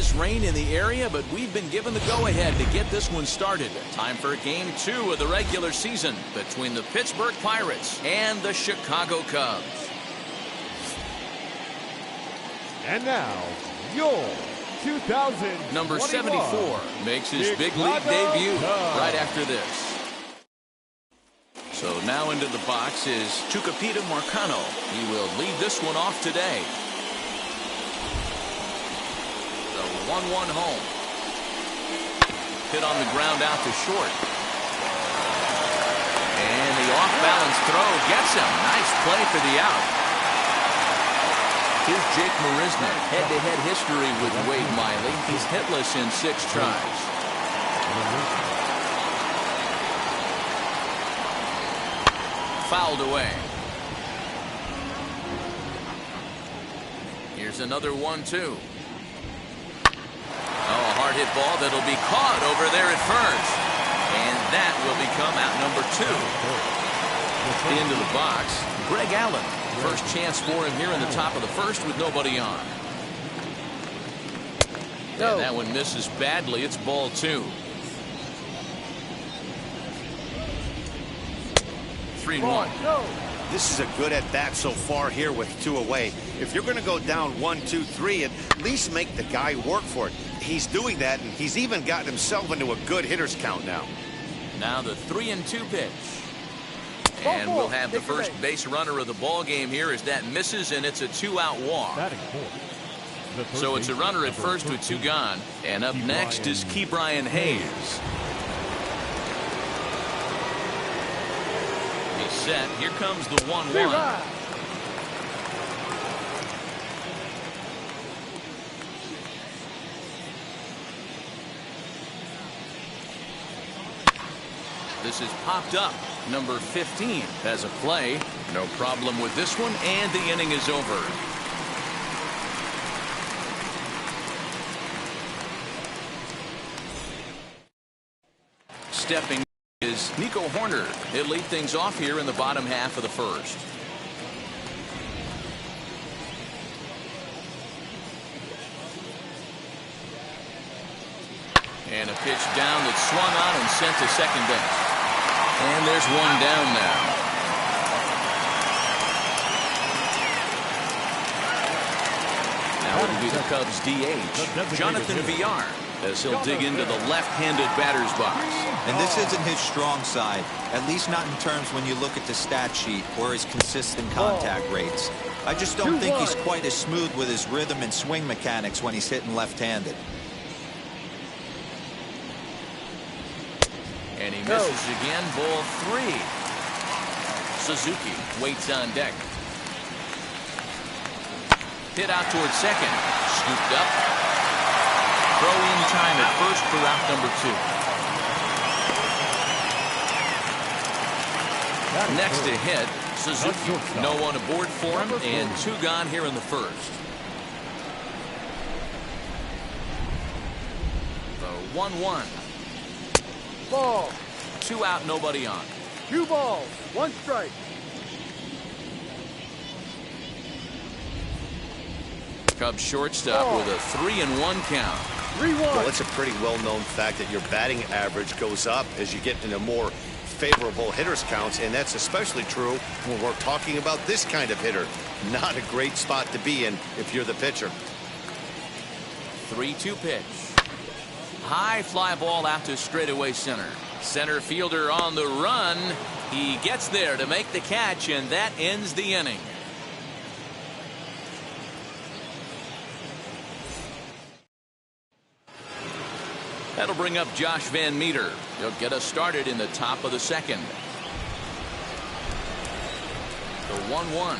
is rain in the area, but we've been given the go-ahead to get this one started. Time for Game 2 of the regular season between the Pittsburgh Pirates and the Chicago Cubs. And now, your 2021 Number 74 makes his big league debut right after this. So now into the box is Tucupita Marcano. He will lead this one off today. The 1-1 home. Hit on the ground out to short. And the off-balance throw gets him. Nice play for the out. Here's Jake Marisnick. Head-to-head history with Wade Miley. He's hitless in 6 tries. Fouled away. Here's another 1-2. Oh, a hard hit ball that'll be caught over there at first. And that will become out number 2. Into the box, Greg Allen. First chance for him here in the top of the first with nobody on. And that one misses badly. It's ball 2. 3-1. This is a good at-bat so far here with 2 away. If you're going to go down 1-2-3, at least make the guy work for it. He's doing that, and he's even gotten himself into a good hitter's count now. Now the 3-2 pitch. And we'll have the first base runner of the ball game here as that misses, and it's a 2-out walk. So it's a runner at first with 2 gone. And up next is Ke'Bryan Hayes. He's set. Here comes the 1-1. This is popped up. Number 15 has a play. No problem with this one, and the inning is over. Stepping is Nico Horner. He'll lead things off here in the bottom half of the first. And a pitch down that's swung on and sent to second base. And there's one down now. Now it'll be the Cubs DH, Jonathan Villar, as he'll dig into the left-handed batter's box. And this isn't his strong side, at least not in terms when you look at the stat sheet or his consistent contact rates. I just don't think he's quite as smooth with his rhythm and swing mechanics when he's hitting left-handed. And he misses again, ball 3. Suzuki waits on deck. Hit out towards second. Scooped up. Throw in time at first for out number 2. Next to hit, Suzuki. No one aboard for him, and 2 gone here in the first. The 1-1. Ball. 2 out, nobody on. 2 balls, 1 strike. Cubs shortstop with a 3-1 count. 3-1. Well, it's a pretty well-known fact that your batting average goes up as you get into more favorable hitters counts, and that's especially true when we're talking about this kind of hitter. Not a great spot to be in if you're the pitcher. 3-2 pitch. High fly ball out to straightaway center. Center fielder on the run. He gets there to make the catch, and that ends the inning. That'll bring up Josh Van Meter. He'll get us started in the top of the second. The 1-1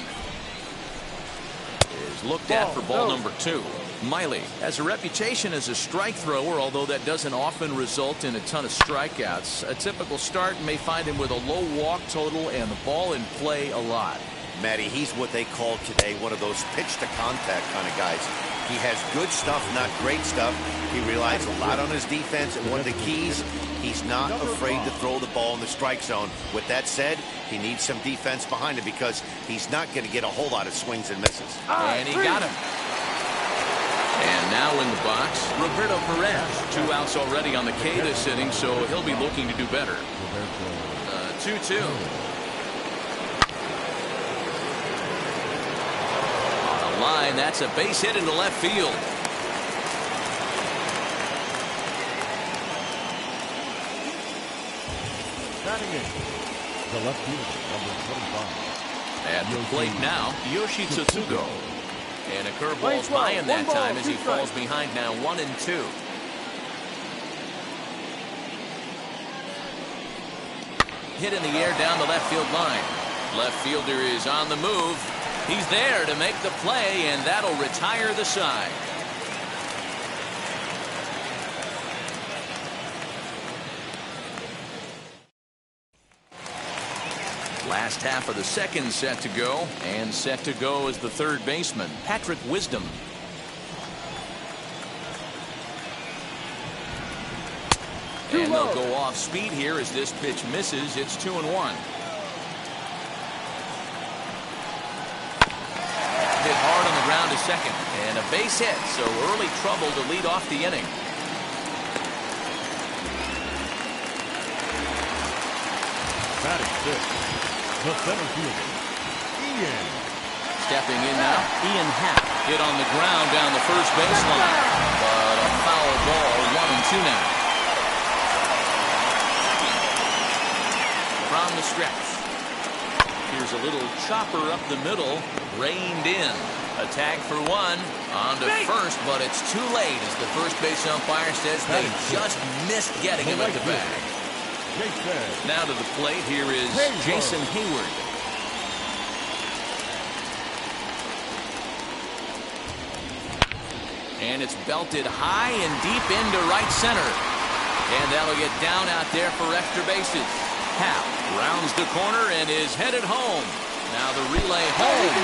is looked at for ball number 2. Miley has a reputation as a strike thrower, although that doesn't often result in a ton of strikeouts. A typical start may find him with a low walk total and the ball in play a lot. Matty, he's what they call today one of those pitch to contact kind of guys. He has good stuff, not great stuff. He relies a lot on his defense, and one of the keys, he's not afraid to throw the ball in the strike zone. With that said, he needs some defense behind him because he's not going to get a whole lot of swings and misses. And he got him. And Now in the box, Roberto Perez. 2 outs already on the K this inning, so he'll be looking to do better. 2-2. On the line, that's a base hit into left field. Batting in, the left fielder, number 25. At the plate now, Yoshi Tsutsugo. And a curveball by him that time as he falls behind now 1-2. Hit in the air down the left field line. Left fielder is on the move. He's there to make the play, and that'll retire the side. Last half of the second set to go, and set to go is the third baseman, Patrick Wisdom. And they'll go off speed here as this pitch misses. It's 2-1. Hit hard on the ground to second, and a base hit, so early trouble to lead off the inning. Batting fifth, the center fielder, Ian. Stepping in now, Ian Happ. Hit on the ground down the first baseline, but a foul ball, 1-2 now. From the stretch. Here's a little chopper up the middle, reined in. A tag for one, on to first, but it's too late as the first base umpire says they just missed getting him at the bag. Now to the plate, here is Jason Hayward. And it's belted high and deep into right center. And that'll get down out there for extra bases. Happ rounds the corner and is headed home. Now the relay home.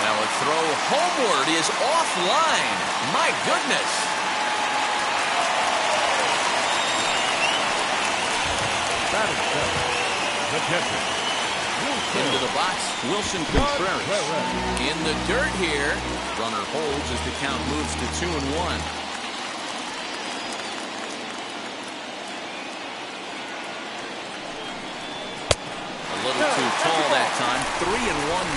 Now a throw homeward is offline. My goodness. The catcher. Into the box, Wilson Contreras. In the dirt here. Runner holds as the count moves to 2-1. A little too tall that time. 3-1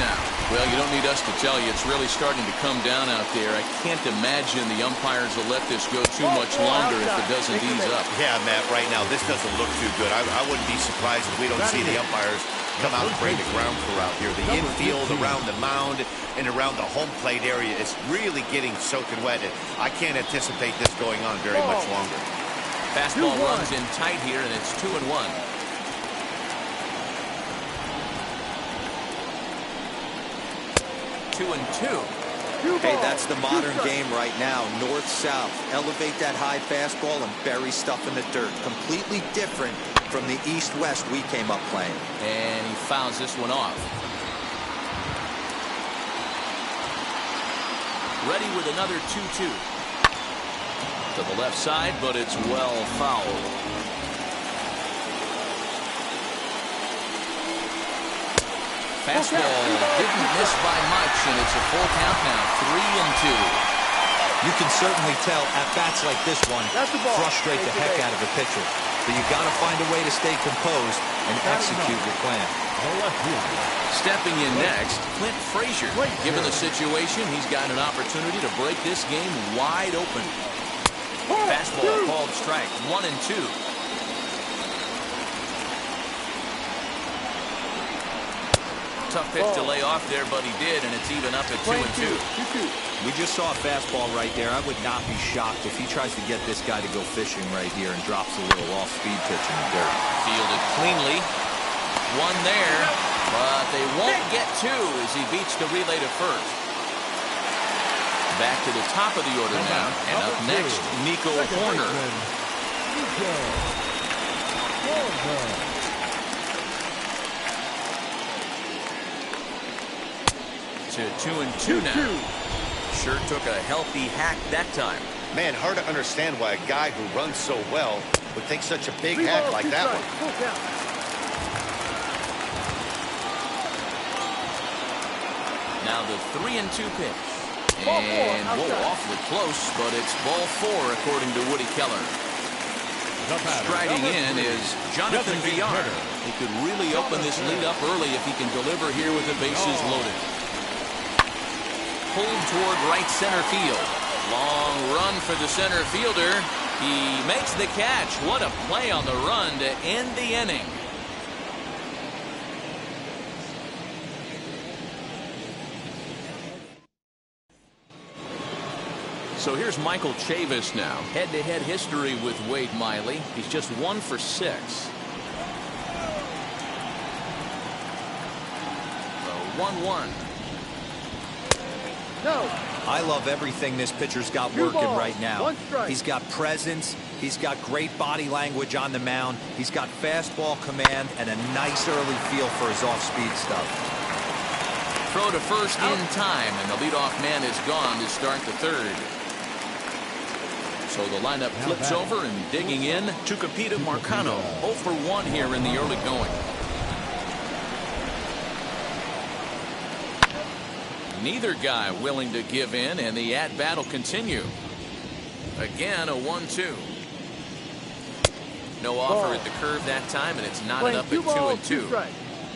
now. Well, you don't need us to tell you. It's really starting to come down out there. I can't imagine the umpires will let this go too much longer if it doesn't ease up. Yeah, Matt, right now, this doesn't look too good. I wouldn't be surprised if we don't see the umpires come out and break the ground crew out here. The infield around the mound and around the home plate area is really getting soaking wet. I can't anticipate this going on very much longer. Fastball runs in tight here, and it's 2-1. Hey, that's the modern game right now. North-south. Elevate that high fastball and bury stuff in the dirt. Completely different from the east-west we came up playing. And he fouls this one off. Ready with another 2-2. To the left side, but it's well fouled. Fastball didn't miss by much, and it's a full count now, 3-2. You can certainly tell at-bats like this one frustrate the heck out of a pitcher. But you got to find a way to stay composed and execute your plan. Stepping in next, Clint Frazier. Given the situation, he's got an opportunity to break this game wide open. Fastball called strike, 1-2. Tough pitch to lay off there, but he did, and it's even up at 2-2. We just saw a fastball right there. I would not be shocked if he tries to get this guy to go fishing right here and drops a little off-speed pitch in the dirt. Fielded cleanly. One there, but they won't get two as he beats the relay to first. Back to the top of the order now, and up next, Nico Horner. To 2-2 now. Sure took a healthy hack that time. Man, hard to understand why a guy who runs so well would take such a big hack like that one. Now the 3-2 pitch. And awfully close, but it's ball 4 according to Woody Keller. Striding in is Jonathan Villar. He could really open this lead up early if he can deliver here with the bases loaded. Pulled toward right center field. Long run for the center fielder. He makes the catch. What a play on the run to end the inning. So here's Michael Chavis now. Head-to-head history with Wade Miley. He's just 1 for 6. So 1-1. No. I love everything this pitcher's got working right now. He's got presence. He's got great body language on the mound. He's got fastball command and a nice early feel for his off-speed stuff. Throw to first in time, and the leadoff man is gone to start the third. So the lineup flips over and digging in to Capita Marcano. 0 for 1 here in the early going. Neither guy willing to give in, and the at-bat will continue. Again, a 1-2. No offer at the curve that time, and it's knotted up at 2-2.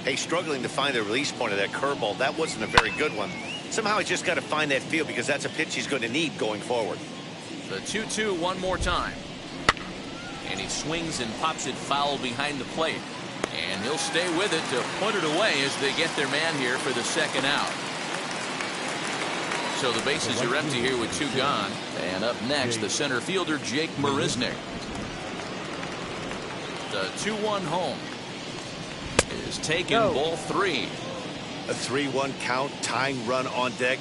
Hey, struggling to find the release point of that curveball. That wasn't a very good one. Somehow he's just got to find that feel because that's a pitch he's going to need going forward. The 2-2 one more time. And he swings and pops it foul behind the plate. And he'll stay with it to put it away as they get their man here for the second out. So the bases are empty here with 2 gone. And up next, the center fielder, Jake Marisnick. The 2-1 home is taken, ball 3. A 3-1 count, tying run on deck.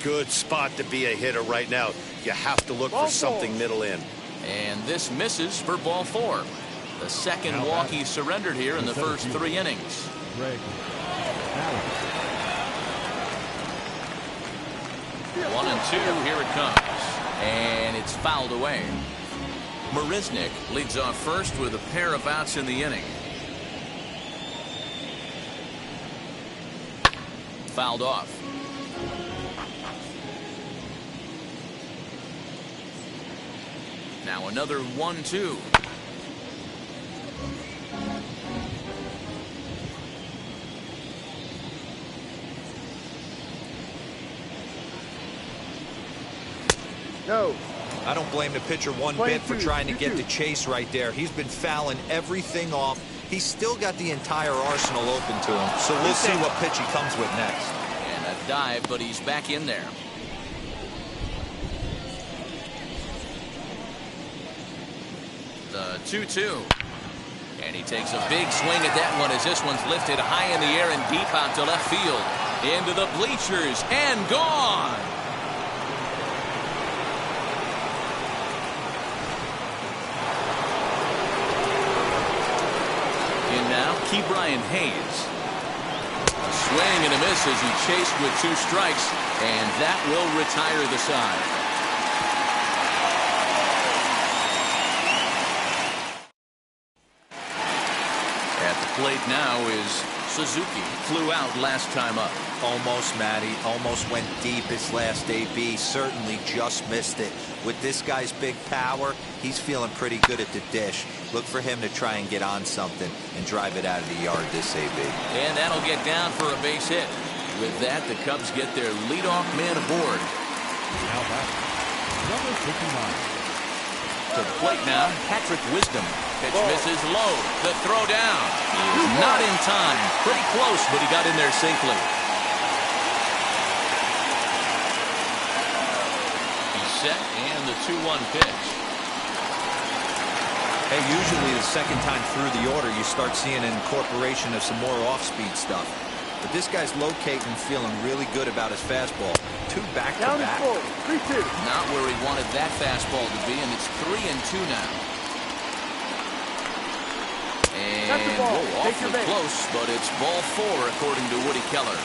Good spot to be a hitter right now. You have to look for something middle in. And this misses for ball 4. The second walk he surrendered here in the first 3 innings. 1-2, here it comes. And it's fouled away. Marisnick leads off first with a pair of outs in the inning. Fouled off. Now another 1-2. No. I don't blame the pitcher one bit for trying to get the chase right there. He's been fouling everything off. He's still got the entire arsenal open to him. So we'll see what pitch he comes with next. And a dive, but he's back in there. The 2-2. And he takes a big swing at that one as this one's lifted high in the air and deep out to left field. Into the bleachers and gone. Key Brian Hayes. A swing and a miss as he chased with 2 strikes, and that will retire the side. At the plate now is Suzuki. Flew out last time up. Almost, Matty. Almost went deep his last AB. Certainly just missed it. With this guy's big power, he's feeling pretty good at the dish. Look for him to try and get on something and drive it out of the yard this AB. And that'll get down for a base hit. With that, the Cubs get their leadoff man aboard. Now back, number 59. To the plate now, Patrick Wisdom. Pitch misses low. The throw down. He's not in time. Pretty close, but he got in there safely. He's set, and the 2-1 pitch. Hey, usually the second time through the order, you start seeing an incorporation of some more off-speed stuff. But this guy's locating, feeling really good about his fastball. 2 back-to-back. 3-2. Not where he wanted that fastball to be, and it's 3-2 now. And awfully close, but it's ball 4 according to Woody Keller.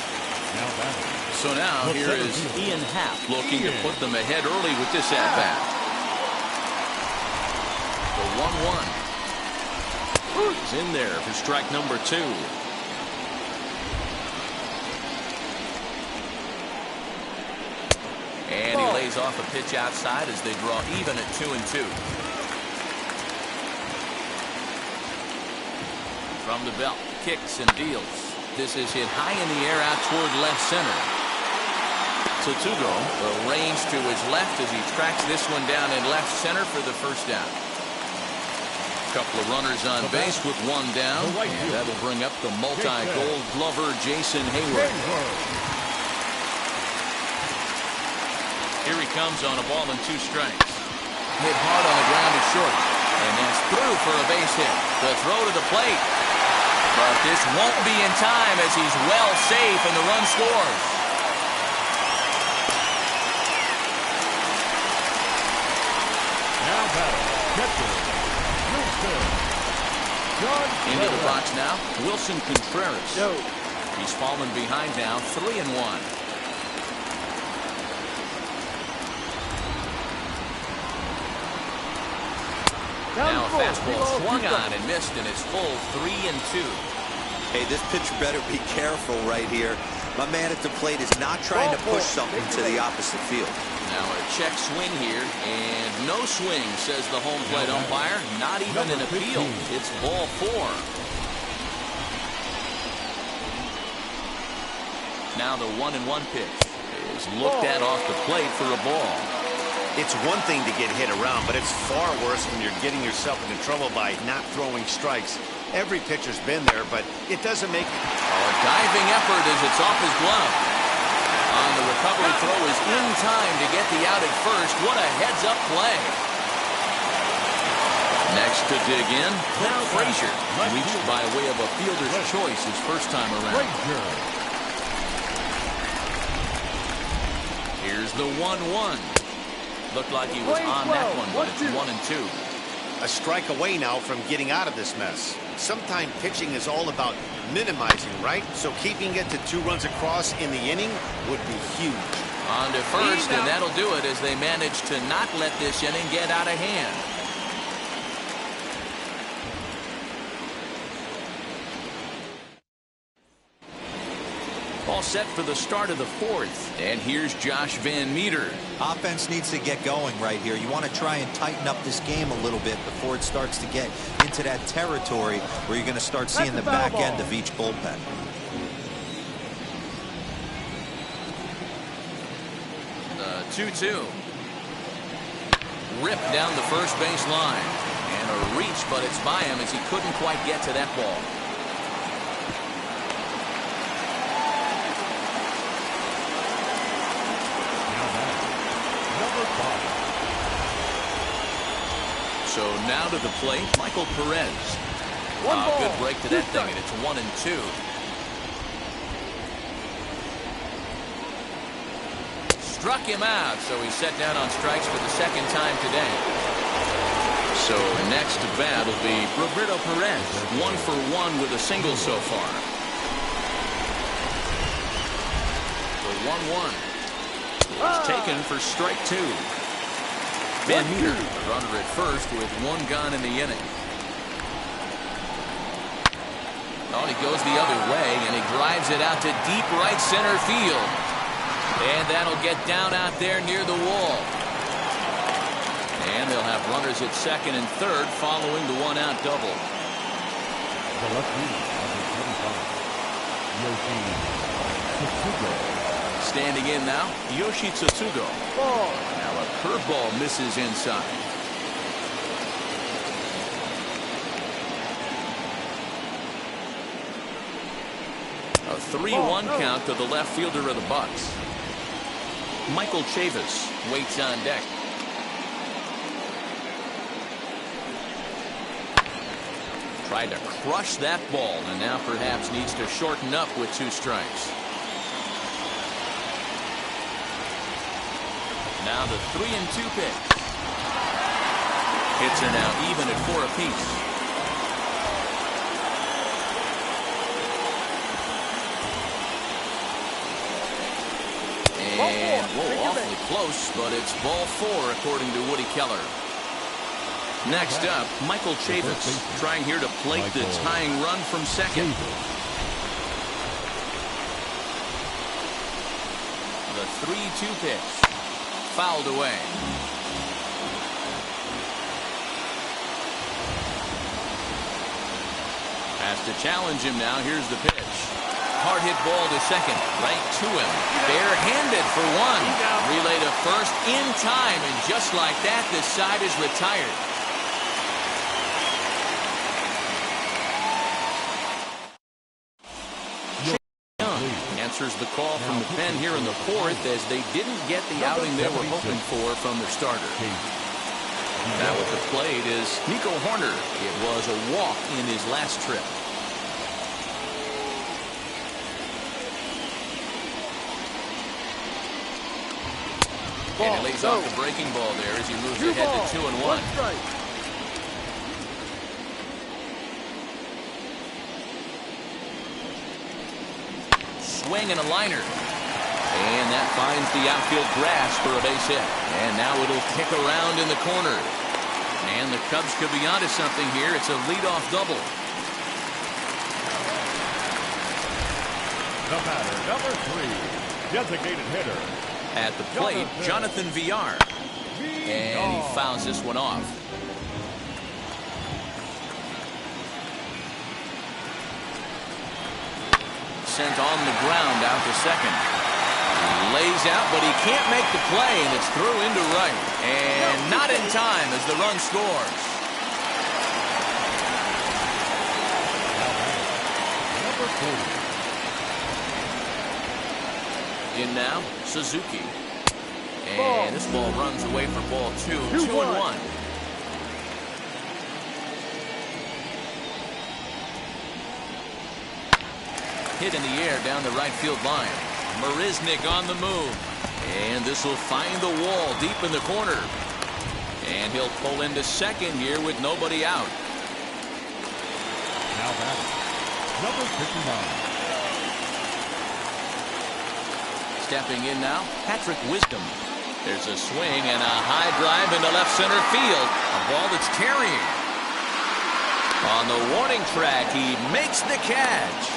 So now here is Ian Happ looking to put them ahead early with this at-bat. The 1-1. He's in there for strike number 2. And lays off a pitch outside as they draw even at 2-2. From the belt, kicks and deals. This is hit high in the air out toward left center. Tsutsugo arranged to his left as he tracks this one down in left center for the first down. Couple of runners on base with one down, and that'll bring up the multi-gold glover Jason Hayward. Here he comes on a ball and 2 strikes. Hit hard on the ground to short, and that's through for a base hit. The throw to the plate, but this won't be in time as he's well safe and the run scores. Now batting, catcher, Into the box now, Wilson Contreras. No. He's fallen behind now, 3-1. Now a fastball swung on and missed, and it's full 3-2. Hey, this pitcher better be careful right here. My man at the plate is not trying to push something to the opposite field. Now a check swing here, and no swing, says the home plate umpire. Not even an appeal. It's ball 4. Now the 1-1 pitch is looked at off the plate for a ball. It's one thing to get hit around, but it's far worse when you're getting yourself into trouble by not throwing strikes. Every pitcher's been there, but it doesn't make it. A diving effort as it's off his glove. On the recovery throw is in time to get the out at first. What a heads-up play. Next to dig in, Clint Frazier, reached by way of a fielder's choice his first time around. Here's the 1-1. Looked like he was on that one, but it's 1-2. A strike away now from getting out of this mess. Sometimes pitching is all about minimizing, right? So keeping it to 2 runs across in the inning would be huge. On to first, and that'll do it as they manage to not let this inning get out of hand. All set for the start of the 4th, and here's Josh Van Meter. Offense needs to get going right here. You want to try and tighten up this game a little bit before it starts to get into that territory where you're going to start seeing the back end of each bullpen. The 2-2. Ripped down the first base line. And a reach, but it's by him as he couldn't quite get to that ball. So now to the plate, Michael Perez. Good break to that thing, and it's 1-2. Struck him out, so he's set down on strikes for the 2nd time today. So next to bat will be Roberto Perez, 1 for 1 with a single so far. The 1-1 is taken for strike 2. Van Meter, the runner at first with 1 gone in the inning. Oh, he goes the other way, and he drives it out to deep right center field. And that'll get down out there near the wall. And they'll have runners at 2nd and 3rd following the 1-out double. The left fielder, number 25, Yoshi Tsutsugo. Standing in now, Yoshi Tsutsugo. Now a curveball misses inside. A 3-1 count to the left fielder of the Bucks. Michael Chavis waits on deck. Tried to crush that ball, and now perhaps needs to shorten up with 2 strikes. Now the 3-2 pitch. Hits are now even at 4 apiece. And whoa, awfully close, but it's ball 4 according to Woody Keller. Next up, Michael Chavis trying here to plate the tying run from 2nd. The 3-2 pitch. fouled away. Has to challenge him now. Here's the pitch. Hard hit ball to second. Right to him. Barehanded for one. Relay to first in time. And just like that, this side is retired. Answers the call from the pen here in the fourth as they didn't get the outing they were hoping for from their starter. Now at the plate is Nico Horner. It was a walk in his last trip. And he lays off the breaking ball there as he moves ahead to 2-1. Swing and a liner. And that finds the outfield grass for a base hit. And now it'll kick around in the corner. And the Cubs could be onto something here. It's a leadoff double. The batter, number 3, designated hitter. At the plate, Jonathan Villar. And he fouls this one off. Sent on the ground out to second. He lays out, but he can't make the play, and it's through into right. And not in time as the run scores. Number 40. In now, Suzuki. And this ball runs away for ball 2. 2-1. Hit in the air down the right field line. Marisnick on the move. And this will find the wall deep in the corner. And he'll pull into second here with nobody out. Now batting, number 59. Stepping in now, Patrick Wisdom. There's a swing and a high drive into left center field. A ball that's carrying. On the warning track, he makes the catch.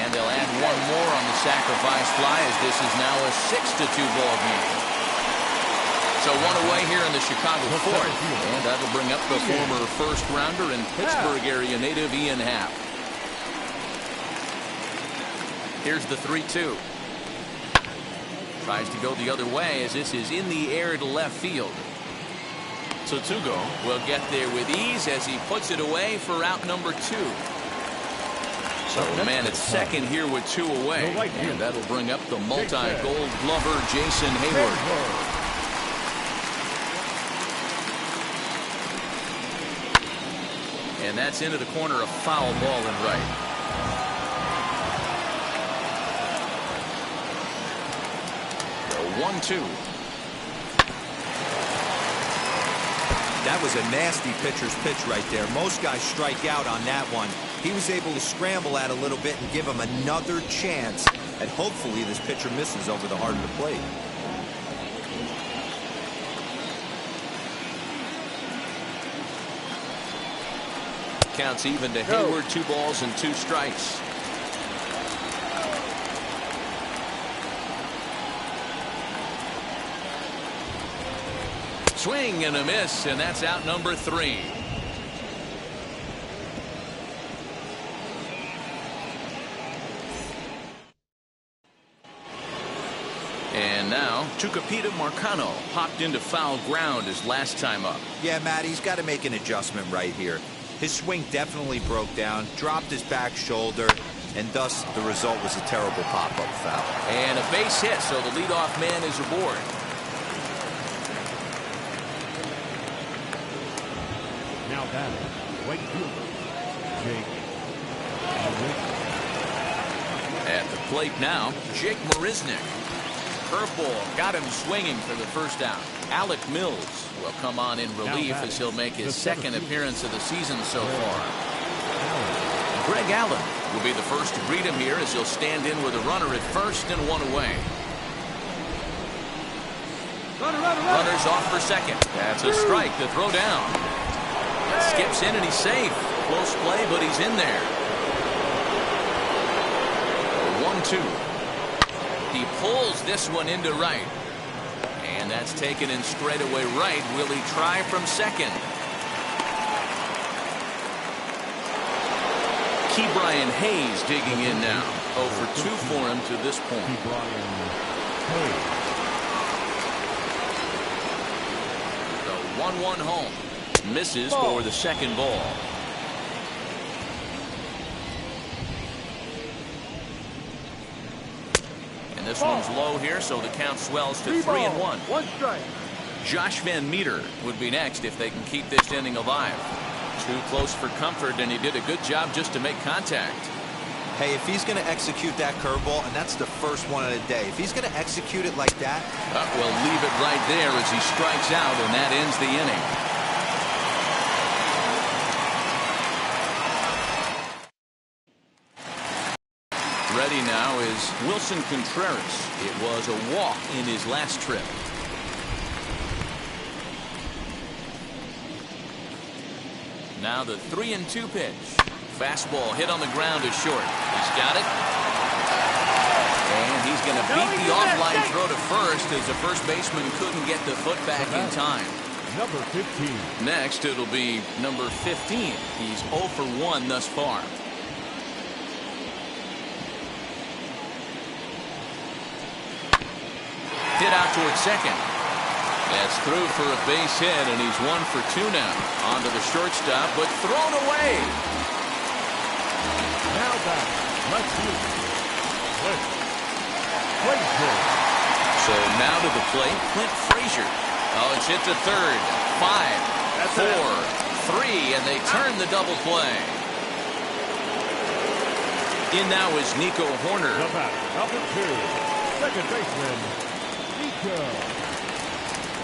And they'll add one more on the sacrifice fly as this is now a 6-2 ball game. So one away here in the Chicago fourth. And that'll bring up the former first rounder and Pittsburgh area native Ian Happ. Here's the 3-2. Tries to go the other way as this is in the air to left field. So Tugo will get there with ease as he puts it away for out number 2. So man at second here with 2 away. And that'll bring up the multi-gold glover Jason Hayward. And that's into the corner, a foul ball in right. The 1-2. That was a nasty pitcher's pitch right there. Most guys strike out on that one. He was able to scramble at a little bit and give him another chance. And hopefully this pitcher misses over the heart of the plate. Counts even to Hayward, 2 balls and 2 strikes. Swing and a miss, and that's out number 3. And now, Tucupita Marcano popped into foul ground his last time up. Yeah, Matt, he's got to make an adjustment right here. His swing definitely broke down, dropped his back shoulder, and thus the result was a terrible pop-up foul. And a base hit, so the leadoff man is aboard. Now batting, right fielder, Jake. At the plate now, Jake Marisnick. Curveball got him swinging for the first out. Alec Mills will come on in relief as he'll make his second appearance of the season so far. Greg Allen will be the first to greet him here as he'll stand in with a runner at first and 1 away. Runners off for second. That's a strike to throw down. Skips in and he's safe. Close play, but he's in there. 1-2. He pulls this one into right. And that's taken in straightaway right. Will he try from second? Ke'Bryan Hayes digging in now. 0 for 2 for him to this point. Ke'Bryan Hayes. The 1-1 home. Misses for the second ball. And this one's low here, so the count swells to 3-1. 1 strike. Josh Van Meter would be next if they can keep this inning alive. Too close for comfort, and he did a good job just to make contact. Hey, if he's going to execute that curveball, and that's the first one of the day, if he's going to execute it like that. We'll leave it right there as he strikes out, and that ends the inning. Ready now is Wilson Contreras. It was a walk in his last trip. Now the 3-2 pitch. Fastball hit on the ground is short. He's got it. And he's going to beat the offline throw to first as the first baseman couldn't get the foot back in time. Number 15. Next it'll be number 15. He's 0 for 1 thus far. Hit out towards second. That's through for a base hit, and he's 1 for 2 now. Onto the shortstop, but thrown away. Now back. Let's see. So now to the plate, Clint Frazier. Oh, it's hit to third. 5, 4, 3, and they turn the double play. In now is Nico Horner. The batter, number 2, second baseman, Nico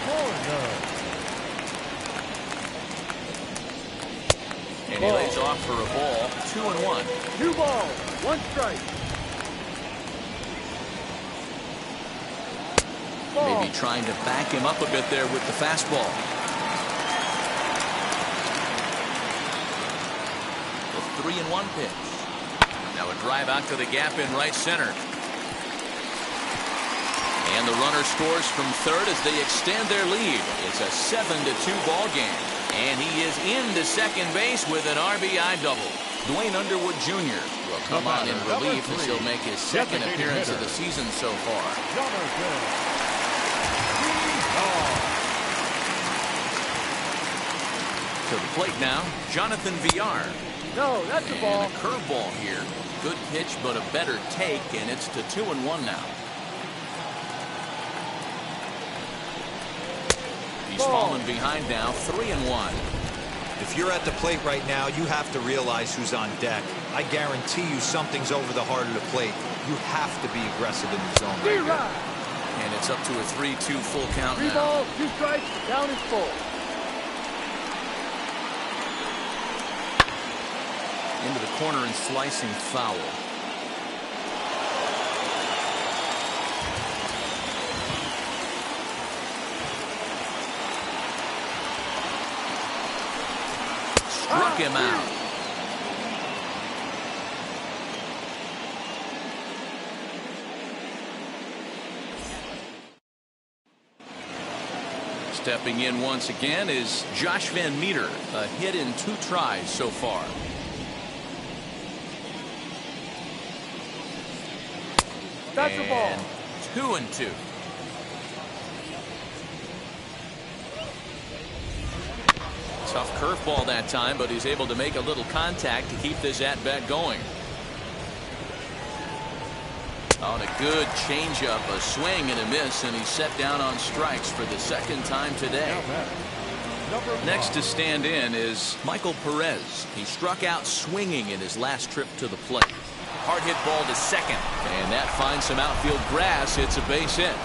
Horner. And he lays off for a ball. 2-1. 2 balls, 1 strike. Maybe trying to back him up a bit there with the fastball. The 3-1 pitch. Now a drive out to the gap in right center. And the runner scores from third as they extend their lead. It's a 7-2 ball game. And he is into second base with an RBI double. Dwayne Underwood Jr. will come on in relief as he'll make his second appearance of the season so far. To the plate now, Jonathan Villar. No, that's a ball. And a curveball here. Good pitch, but a better take, and it's to 2-1 now. He's fallen behind now, 3-1. If you're at the plate right now, you have to realize who's on deck. I guarantee you something's over the heart of the plate. You have to be aggressive in the zone right here. And it's up to a 3-2 full count 3 now. balls, 2 strikes, down is full. Into the corner and slicing foul. Struck him out. Stepping in once again is Josh Van Meter. A hit in 2 tries so far. That's a ball. 2-2. Tough curveball that time, but he's able to make a little contact to keep this at-bat going. On a good changeup, a swing and a miss, and he's set down on strikes for the second time today. Next to stand in is Michael Perez. He struck out swinging in his last trip to the plate. Hard hit ball to second, and that finds some outfield grass. It's a base hit.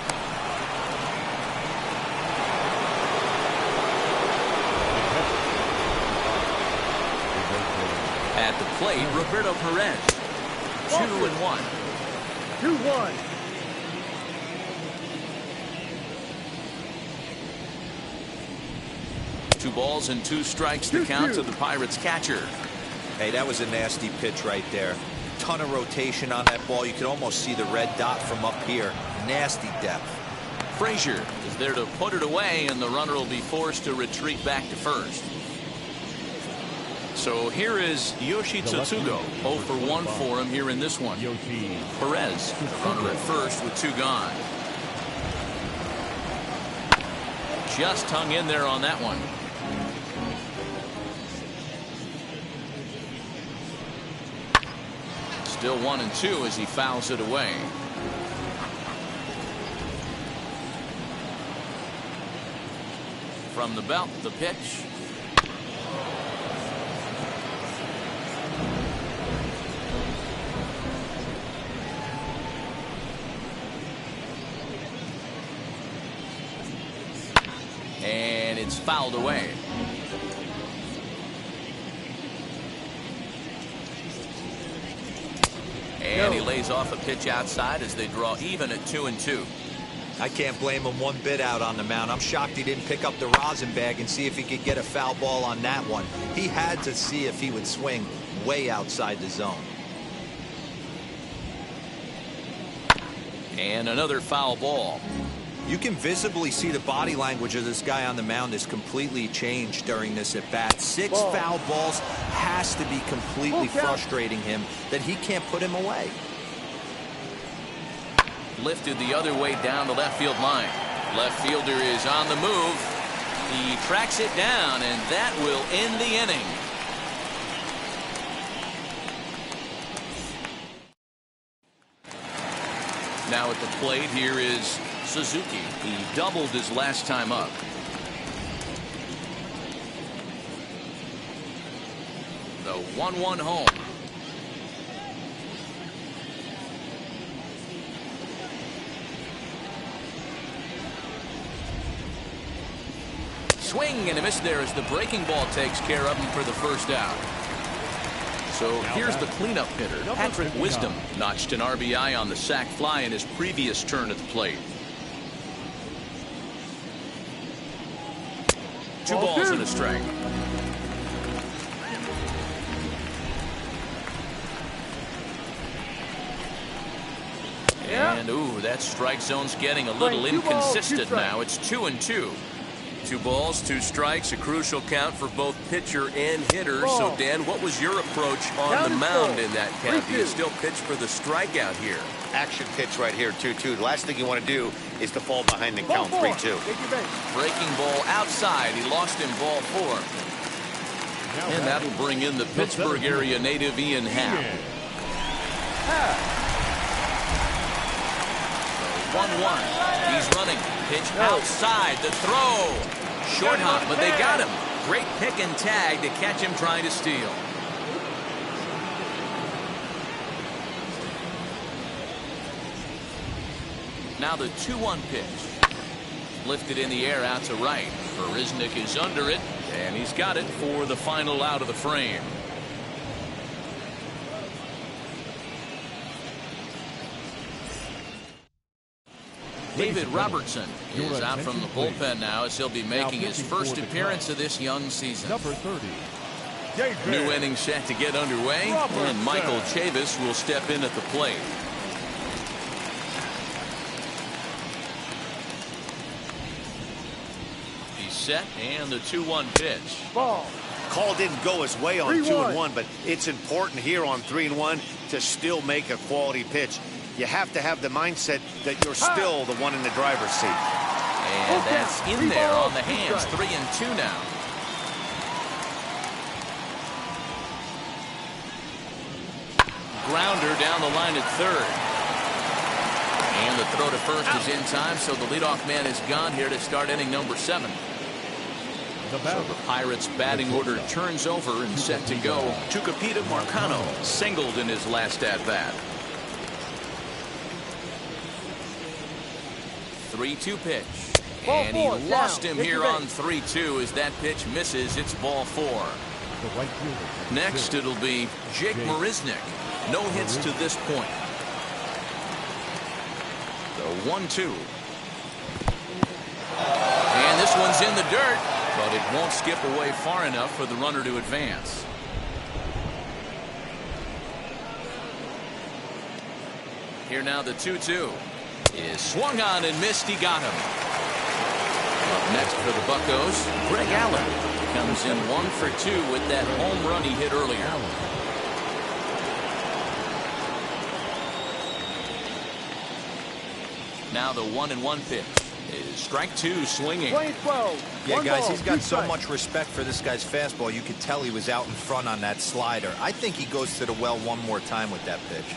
At the plate, Roberto Perez. 2-1. 2-1. Two balls and 2 strikes the count to the Pirates catcher. Hey, that was a nasty pitch right there. Ton of rotation on that ball. You could almost see the red dot from up here. Nasty depth. Frazier is there to put it away, and the runner will be forced to retreat back to first. So here is Yoshi Tsutsugo. 0 for 1 for him here in this one. Perez, the runner at first with 2 gone. Just hung in there on that one. Still 1-2 as he fouls it away. From the belt, the pitch. And it's fouled away. And he lays off a pitch outside as they draw even at 2-2. I can't blame him one bit out on the mound. I'm shocked he didn't pick up the rosin bag and see if he could get a foul ball on that one. He had to see if he would swing way outside the zone. And another foul ball. You can visibly see the body language of this guy on the mound is completely changed during this at bat. 6 foul balls has to be completely frustrating him that he can't put him away. Lifted the other way down the left field line. Left fielder is on the move. He tracks it down, and that will end the inning. Now at the plate here is Suzuki. He doubled his last time up. The 1-1 home. Swing and a miss there as the breaking ball takes care of him for the first out. So here's the cleanup hitter. Patrick Wisdom notched an RBI on the sac fly in his previous turn at the plate. 2 balls and a strike. And ooh, that strike zone's getting a little inconsistent now. It's 2-2. 2 balls, 2 strikes, a crucial count for both pitcher and hitter. So, Dan, what was your approach on the mound in that count? Do you still pitch for the strikeout here? Action pitch right here, 2-2. The last thing you want to do is to fall behind and count 3-2. Breaking ball outside. He lost him ball 4. And that'll bring in the Pittsburgh area native Ian Happ. 1-1. He's running. Pitch outside. The throw. Short hop, but they got him. Great pick and tag to catch him trying to steal. Now the 2-1 pitch. Lifted in the air out to right. Bariznik is under it, and he's got it for the final out of the frame. David Robertson is out from the bullpen now as he'll be making his first appearance of this young season. Number 30. New inning set to get underway, and Michael Chavis will step in at the plate. He's set, and the 2-1 pitch. Ball. Call didn't go his way on 2-1, but it's important here on 3-1 to still make a quality pitch. You have to have the mindset that you're still the one in the driver's seat. And that's in there on the hands. 3-2 now. Grounder down the line at third. And the throw to first is in time, so the leadoff man is gone here to start inning number 7. So the Pirates batting order turns over and set to go. Tucupita Marcano singled in his last at-bat. 3-2 pitch. And he lost him here on 3-2 as that pitch misses. It's ball 4. Next it'll be Jake Marisnick. No hits to this point. The 1-2. And this one's in the dirt, but it won't skip away far enough for the runner to advance. Here now the 2-2. is swung on and missed. He got him. Up next for the Buccos, Greg Allen comes in 1 for 2 with that home run he hit earlier. Now the 1-1 pitch is strike 2, swinging. Yeah, guys, he's got so much respect for this guy's fastball. You could tell he was out in front on that slider. I think he goes to the well one more time with that pitch.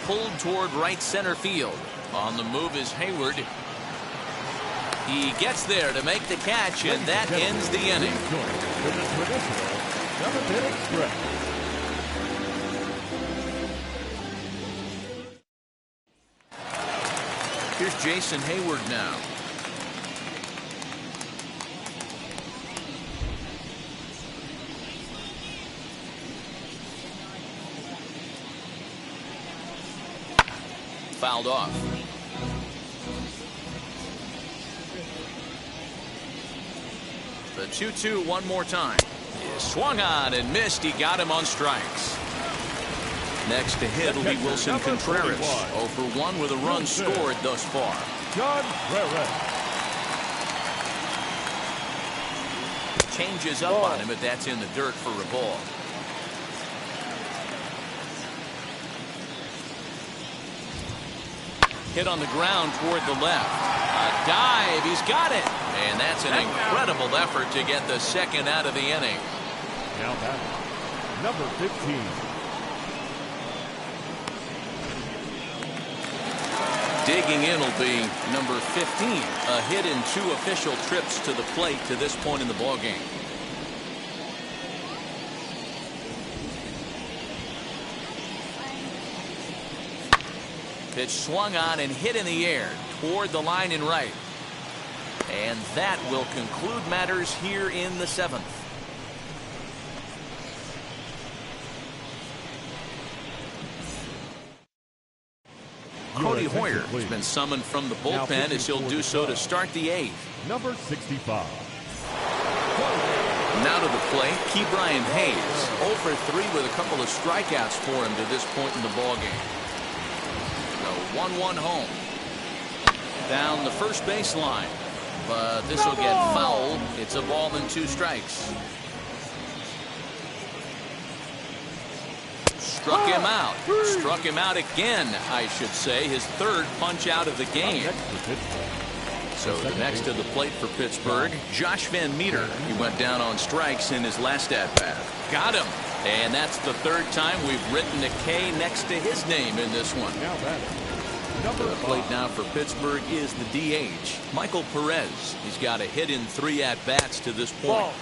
Pulled toward right center field. On the move is Hayward. He gets there to make the catch, and that ends the inning. Here's Jason Hayward now. Fouled off. The 2-2 one more time. Is swung on and missed. He got him on strikes. Next to hit will be Wilson Contreras. 0 for 1 with a run scored thus far. Changes up on him, but that's in the dirt for a ball. Hit on the ground toward the left. A dive. He's got it. And that's an incredible effort to get the second out of the inning. Now batting, number 15. Digging in will be number 15. A hit in 2 official trips to the plate to this point in the ballgame. Pitch swung on and hit in the air toward the line and right. And that will conclude matters here in the 7th. Cody Hoyer has been summoned from the bullpen as he'll do so to start the 8th. Number 65. Now to the plate, Ke'Bryan Hayes. 0 for 3 with a couple of strikeouts for him to this point in the ballgame. The 1-1 home. Down the first baseline. But this will get fouled. It's a ball and 2 strikes. Struck him out. Struck him out again, I should say. His 3rd punch out of the game. So the next to the plate for Pittsburgh, Josh Van Meter. He went down on strikes in his last at-bat. Got him. And that's the 3rd time we've written a K next to his name in this one. To the plate now for Pittsburgh is the DH, Michael Perez. He's got a hit in 3 at-bats to this point.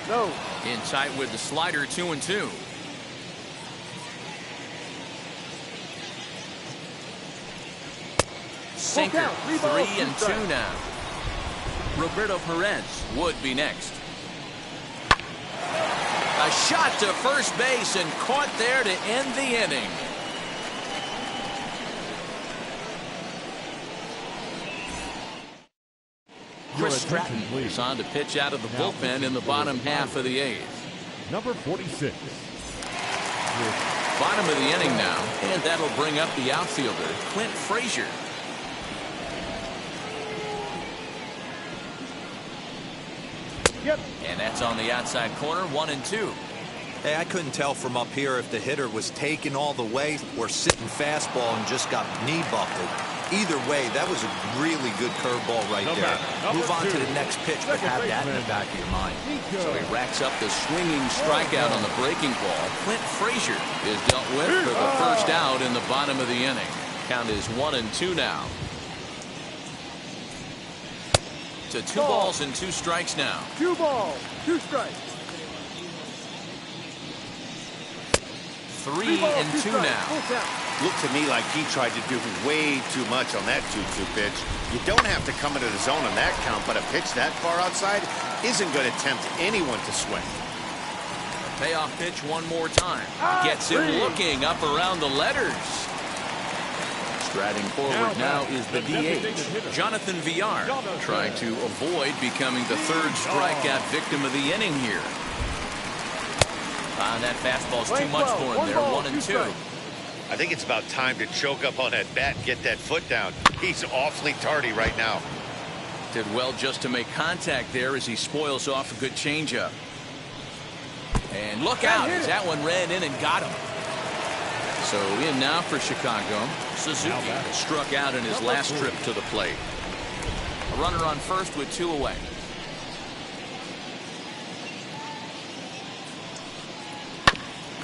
In tight with the slider, 2-2. Sinker, 3-2 now. Roberto Perez would be next. A shot to first base and caught there to end the inning. Chris Stratton is on to pitch out of the bullpen in the bottom half of the 8th. Number 46. Bottom of the inning now, and that'll bring up the outfielder, Clint Frazier. And that's on the outside corner, 1-2. Hey, I couldn't tell from up here if the hitter was taken all the way or sitting fastball and just got knee buckled. Either way, that was a really good curveball right there. Move on to the next pitch, but have that in the back of your mind. So he racks up the swinging strikeout on the breaking ball. Clint Frazier is dealt with for the first out in the bottom of the inning. Count is 1-2 now. To 2 balls and 2 strikes now. 2 balls, 2 strikes. 3-2 now. Looked to me like he tried to do way too much on that 2-2 pitch. You don't have to come into the zone on that count, but a pitch that far outside isn't going to tempt anyone to swing. Payoff pitch one more time. Gets him looking up around the letters. Striding forward now is the DH, Jonathan Villar, trying to avoid becoming the 3rd strikeout victim of the inning here. That fastball's too much for him there, 1-2. I think it's about time to choke up on that bat and get that foot down. He's awfully tardy right now. Did well just to make contact there as he spoils off a good changeup. And look out as that one ran in and got him. So in now for Chicago. Suzuki struck out in his last trip to the plate. A runner on first with 2 away.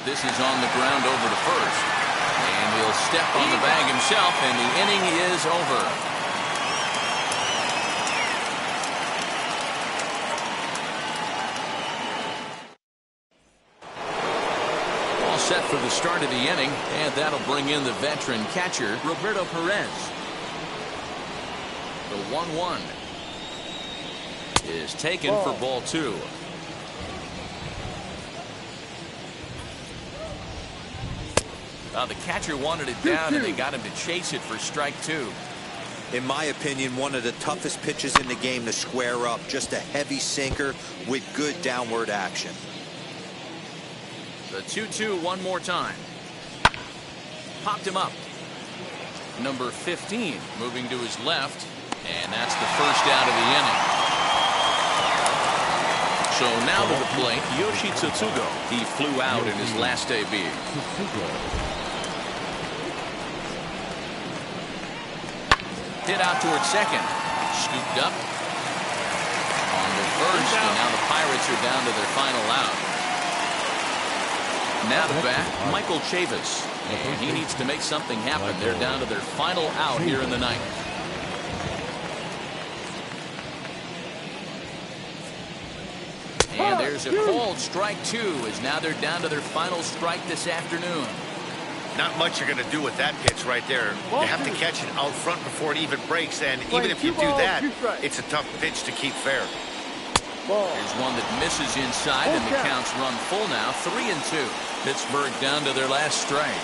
This is on the ground over to first. And he'll step on the bag himself, and the inning is over. All set for the start of the inning, and that'll bring in the veteran catcher, Roberto Perez. The 1-1 is taken for ball 2. The catcher wanted it down, and they got him to chase it for strike 2. In my opinion, one of the toughest pitches in the game to square up. Just a heavy sinker with good downward action. The 2-2 one more time. Popped him up. Number 15 moving to his left, and that's the first out of the inning. So now to the plate, Yoshi Tsutsugo. He flew out in his last debut. Hit out towards second. Scooped up on the first, and now the Pirates are down to their final out. Now to bat, Michael Chavis. And he needs to make something happen. They're down to their final out here in the ninth. And there's a called strike 2, as now they're down to their final strike this afternoon. Not much you're going to do with that pitch right there. You have to catch it out front before it even breaks, and even if you do that, it's a tough pitch to keep fair. Here's one that misses inside, and the count's run full now, 3-2. Pittsburgh down to their last strike.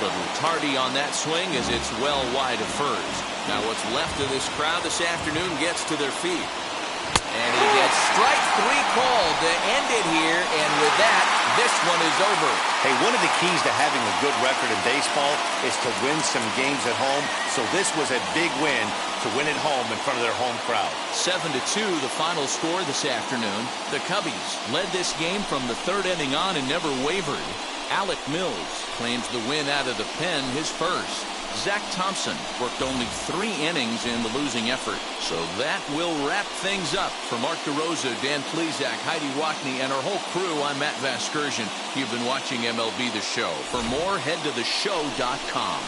Little tardy on that swing as it's well wide of first. Now what's left of this crowd this afternoon gets to their feet. And he gets strike 3 called to end it here, and with that, this one is over. Hey, one of the keys to having a good record in baseball is to win some games at home, so this was a big win to win at home in front of their home crowd. 7-2 the final score this afternoon. The Cubbies led this game from the 3rd inning on and never wavered. Alec Mills claims the win out of the pen, his first. Zach Thompson worked only 3 innings in the losing effort. So that will wrap things up. For Mark DeRosa, Dan Plesac, Heidi Watney, and our whole crew, I'm Matt Vasgersian. You've been watching MLB The Show. For more, head to theshow.com.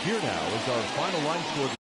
Here now is our final line score.